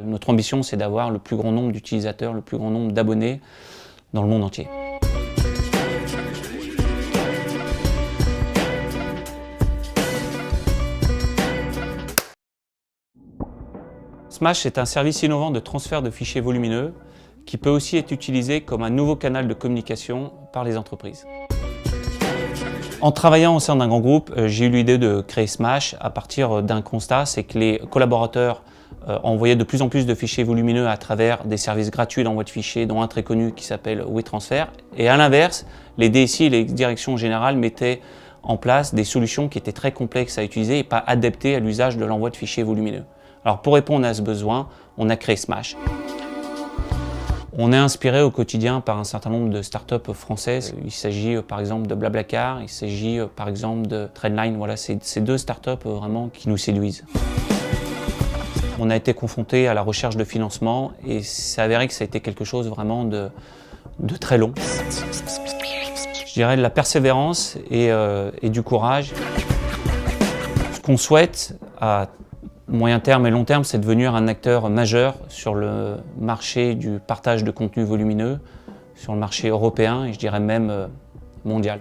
Notre ambition, c'est d'avoir le plus grand nombre d'utilisateurs, le plus grand nombre d'abonnés dans le monde entier. Smash est un service innovant de transfert de fichiers volumineux qui peut aussi être utilisé comme un nouveau canal de communication par les entreprises. En travaillant au sein d'un grand groupe, j'ai eu l'idée de créer Smash à partir d'un constat, c'est que les collaborateurs envoyaient de plus en plus de fichiers volumineux à travers des services gratuits d'envoi de fichiers, dont un très connu qui s'appelle WeTransfer. Et à l'inverse, les DSI et les directions générales mettaient en place des solutions qui étaient très complexes à utiliser et pas adaptées à l'usage de l'envoi de fichiers volumineux. Alors pour répondre à ce besoin, on a créé Smash. On est inspiré au quotidien par un certain nombre de startups françaises. Il s'agit par exemple de Blablacar, il s'agit par exemple de Trendline. Voilà, c'est ces deux startups vraiment qui nous séduisent. On a été confronté à la recherche de financement et c'est avéré que ça a été quelque chose vraiment de très long. Je dirais de la persévérance et du courage. Ce qu'on souhaite à moyen terme et long terme, c'est devenir un acteur majeur sur le marché du partage de contenu volumineux, sur le marché européen et je dirais même mondial.